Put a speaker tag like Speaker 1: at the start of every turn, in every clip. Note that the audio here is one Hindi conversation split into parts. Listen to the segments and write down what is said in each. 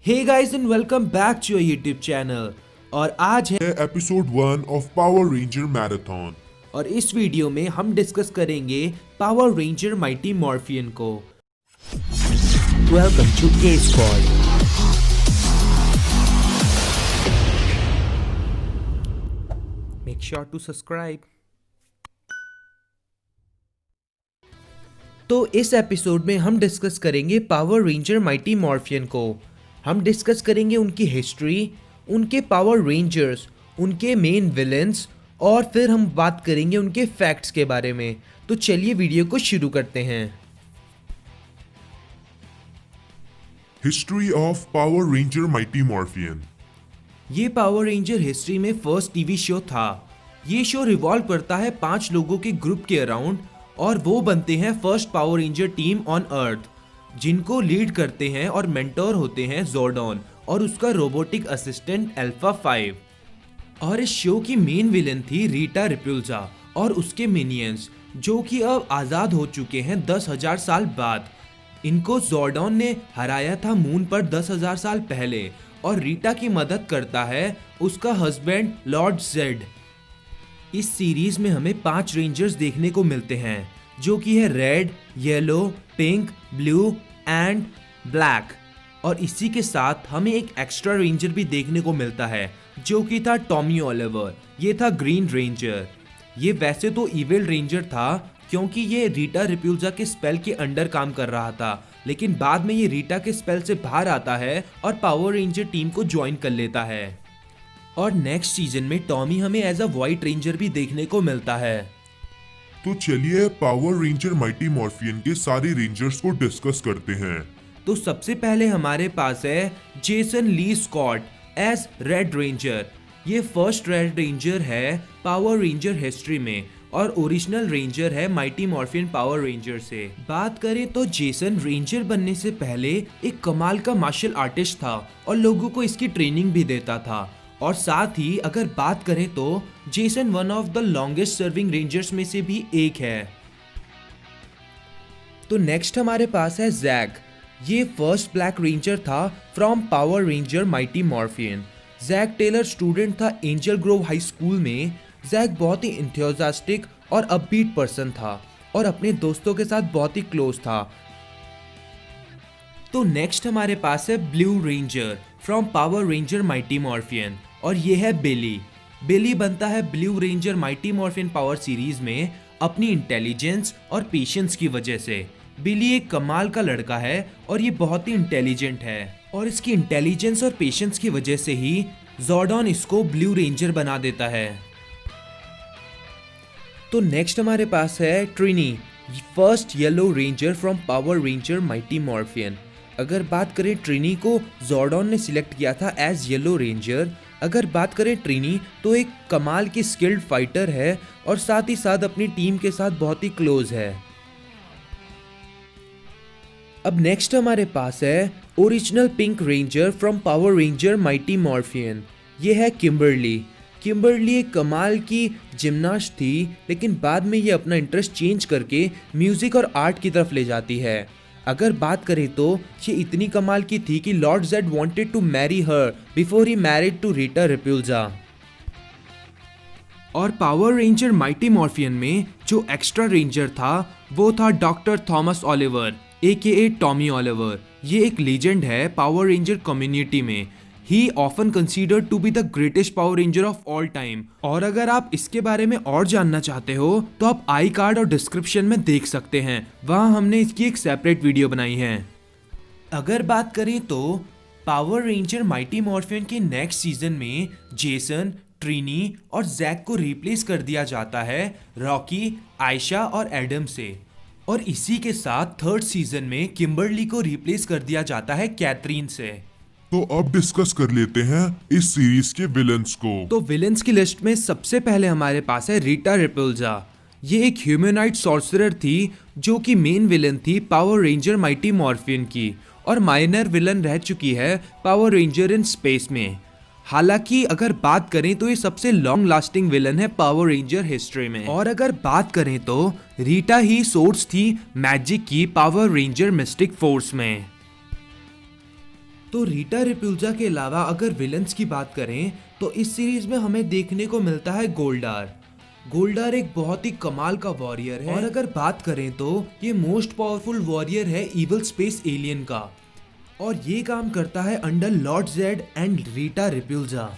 Speaker 1: Hey guys and welcome back to your YouTube channel। और आज है
Speaker 2: episode 1 of Power ranger marathon.
Speaker 1: और इस वीडियो में हम डिस्कस करेंगे पावर रेंजर माइटी मॉर्फियन को। वेलकम टू के squad. Make sure to subscribe. तो इस एपिसोड में हम डिस्कस करेंगे पावर रेंजर माइटी मॉर्फियन को। हम डिस्कस करेंगे उनकी हिस्ट्री, उनके पावर रेंजर्स, उनके मेन विलेंस और फिर हम बात करेंगे उनके फैक्ट्स के बारे में। तो चलिए वीडियो को शुरू करते हैं।
Speaker 2: History of Power ranger mighty Morphin.
Speaker 1: ये पावर रेंजर हिस्ट्री में फर्स्ट टीवी शो था। ये शो रिवॉल्व करता है 5 लोगों के ग्रुप के अराउंड और वो बनते हैं first power ranger team on earth, जिनको लीड करते हैं और मेंटोर होते हैं जोर्डॉन और उसका रोबोटिक असिस्टेंट अल्फा 5। और इस शो की मेन विलेन थी रीटा रिपुल्जा और उसके मिनियंस, जो कि अब आज़ाद हो चुके हैं 10,000 साल बाद। इनको जोर्डॉन ने हराया था मून पर 10,000 साल पहले और रीटा की मदद करता है उसका हस्बैंड लॉर्ड जेड। इस सीरीज में हमें 5 रेंजर्स देखने को मिलते हैं, जो कि है red, yellow, pink, blue and black. और इसी के साथ हमें एक एक्स्ट्रा रेंजर भी देखने को मिलता है, जो कि था टॉमी ओलिवर। ये था ग्रीन रेंजर। ये वैसे तो इविल रेंजर था, क्योंकि ये रीटा रिपुल्जा के स्पेल के अंडर काम कर रहा था, लेकिन बाद में ये रीटा के स्पेल से बाहर आता है और पावर रेंजर टीम को ज्वाइन कर लेता है। और नेक्स्ट सीजन में टॉमी हमें एज अ व्हाइट रेंजर भी देखने को मिलता है।
Speaker 2: तो चलिए पावर रेंजर माइटी मॉर्फियन के सारे रेंजर्स को डिस्कस करते हैं।
Speaker 1: तो सबसे पहले हमारे पास है जेसन ली स्कॉट एज रेड रेंजर। ये फर्स्ट रेड रेंजर है पावर रेंजर हिस्ट्री में और ओरिजिनल रेंजर है माइटी मॉर्फियन पावर रेंजर से। बात करें तो जेसन रेंजर बनने से पहले एक कमाल का मार्शल आर्टिस्ट था और लोगों को इसकी ट्रेनिंग भी देता था। और साथ ही अगर बात करें तो Jason one of the longest serving rangers में से भी एक है। तो नेक्स्ट हमारे पास है जैक। ये फर्स्ट ब्लैक रेंजर था from power ranger mighty morphin. Jack Taylor student था एंजल ग्रोव हाई स्कूल में। जैक बहुत ही इंथुसियास्टिक और अपबीट पर्सन था और अपने दोस्तों के साथ बहुत ही क्लोज था। तो नेक्स्ट हमारे पास है blue ranger from power ranger mighty Morphin और ये है बिली। बिली बनता है blue ranger mighty Morphin power series में अपनी इंटेलिजेंस और पेशेंस की वजह से। बिली एक कमाल का लड़का है और ये बहुत ही इंटेलिजेंट है और इसकी इंटेलिजेंस और पेशेंस की वजह से ही जोर्डॉन इसको ब्लू रेंजर बना देता है। तो नेक्स्ट हमारे पास है Trini, first yellow ranger from power ranger mighty Morphin. अगर बात करें ट्रिनी को जोर्डॉन ने सिलेक्ट किया था एज येलो रेंजर। अगर बात करें ट्रिनी तो एक कमाल की स्किल्ड फाइटर है और साथ ही साथ अपनी टीम के साथ बहुत ही क्लोज है। अब नेक्स्ट हमारे पास है original pink ranger from power ranger mighty Morphin. ये है किम्बरली। किम्बरली एक कमाल की जिमनास्ट थी, लेकिन बाद में ये अपना इंटरेस्ट चेंज करके म्यूजिक और आर्ट की तरफ ले जाती है। अगर बात करें तो ये इतनी कमाल की थी कि Lord Zedd wanted to marry her before he married to Rita Repulsa. और पावर रेंजर माइटी मॉर्फियन में जो एक्स्ट्रा रेंजर था वो था doctor Thomas Oliver AKA Tommy Oliver. ये एक लीजेंड है पावर रेंजर कम्युनिटी में। He often considered to be the greatest Power Ranger of all time। और अगर आप इसके बारे में और जानना चाहते हो तो आप आई कार्ड और डिस्क्रिप्शन में देख सकते हैं, वहाँ हमने इसकी एक सेपरेट वीडियो बनाई है। अगर बात करें तो पावर रेंजर माइटी मॉर्फियन के नेक्स्ट सीजन में जेसन, ट्रिनी और जैक को रिप्लेस कर दिया जाता है रॉकी, आयशा और एडम से। और इसी के साथ थर्ड सीजन में किम्बरली को रिप्लेस कर दिया जाता है कैथरीन से।
Speaker 2: तो अब डिस्कस कर लेते हैं इस सीरीज के विलेंस को।
Speaker 1: तो विलेंस की लिस्ट में सबसे पहले हमारे पास है रीटा रिपुल्जा। ये एक ह्यूमनाइड सॉर्सरर थी, जो कि मेन विलन थी पावर रेंजर माइटी मॉर्फियन की और माइनर विलन रह चुकी है पावर रेंजर इन स्पेस में। हालांकि अगर बात करें तो ये सबसे लॉन्ग लास्टिंग विलन है पावर रेंजर हिस्ट्री में। और अगर बात करें तो रीटा ही सोर्स थी मैजिक की पावर रेंजर मिस्टिक फोर्स में। तो रीटा रिप्यूल्जा के अलावा अगर विलन्स की बात करें तो इस सीरीज में हमें देखने को मिलता है गोल्डार। गोल्डार एक बहुत ही कमाल का वॉरियर है और अगर बात करें तो ये मोस्ट पावरफुल वॉरियर है इविल स्पेस एलियन का और ये काम करता है under Lord Zedd and Rita Repulsa.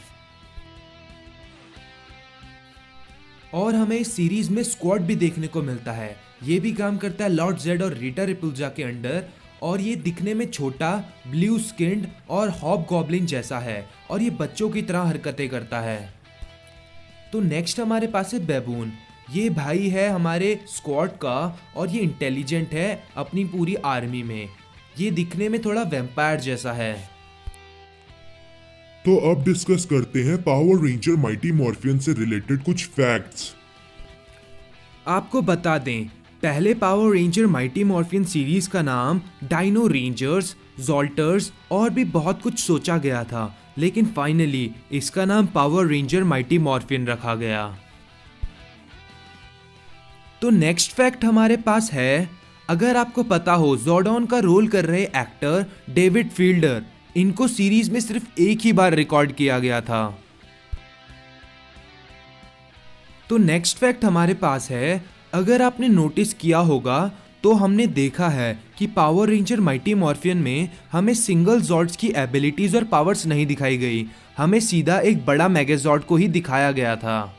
Speaker 1: और हमें इस सीरीज में स्क्वाड भी देखने को मिलता है, ये भी काम करता है लॉर्ड जेड और रीटा रिप्यूल्जा के अंडर और ये दिखने में छोटा, ब्लू स्किन्ड और हॉबगॉब्लिन जैसा है और ये बच्चों की तरह हरकतें करता है। तो नेक्स्ट हमारे पास है बेबून। ये भाई है हमारे स्क्वाड का और ये इंटेलिजेंट है अपनी पूरी आर्मी में। ये दिखने में थोड़ा वैम्पायर जैसा है।
Speaker 2: तो अब डिस्कस करते हैं पावर रेंजर माइटी मॉर्फियन से रिलेटेड कुछ फैक्ट्स।
Speaker 1: आपको बता दें, पहले पावर रेंजर माइटी मॉर्फियन सीरीज का नाम डायनो रेंजर्स, जोल्टर्स और भी बहुत कुछ सोचा गया था, लेकिन फाइनली इसका नाम पावर रेंजर माइटी मॉर्फियन रखा गया। तो नेक्स्ट फैक्ट हमारे पास है, अगर आपको पता हो ज़ोर्डॉन का रोल कर रहे एक्टर डेविड फील्डर, इनको सीरीज में सिर्फ एक ही बार रिकॉर्ड किया गया था। तो नेक्स्ट फैक्ट हमारे पास है, अगर आपने नोटिस किया होगा तो हमने देखा है कि पावर रेंजर माइटी मॉर्फियन में हमें सिंगल ज़ॉर्ड्स की एबिलिटीज और पावर्स नहीं दिखाई गई, हमें सीधा एक बड़ा मेगाज़ॉर्ड को ही दिखाया गया था।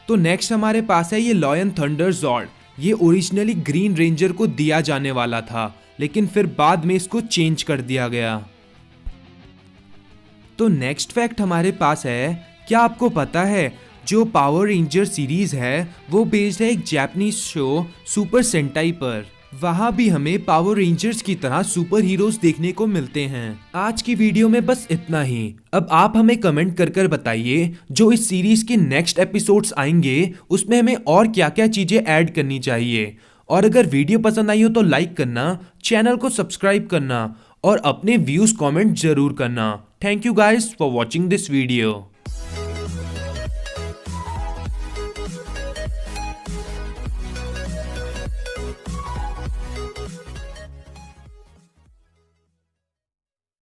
Speaker 1: तो नेक्स्ट हमारे पास है ये लॉयन थंडर ज़ॉर्ड। ये ओरिजिनली ग्रीन रेंजर को दिया जाने वाला था, लेकिन फिर बाद में इसको चेंज कर दिया गया। तो नेक्स्ट फैक्ट हमारे पास है, क्या आपको पता है जो पावर रेंजर सीरीज है वो बेस्ड है एक जापानीज शो सुपर सेंटाई पर। वहां भी हमें पावर रेंजर्स की तरह सुपर हीरोज देखने को मिलते हैं। आज की वीडियो में बस इतना ही। अब आप हमें कमेंट कर बताइए जो इस सीरीज के नेक्स्ट एपिसोड्स आएंगे उसमें हमें और क्या क्या चीजें ऐड करनी चाहिए। और अगर वीडियो पसंद आई हो तो लाइक करना, चैनल को सब्सक्राइब करना और अपने व्यूज कमेंट जरूर करना। Thank you guys for watching this video.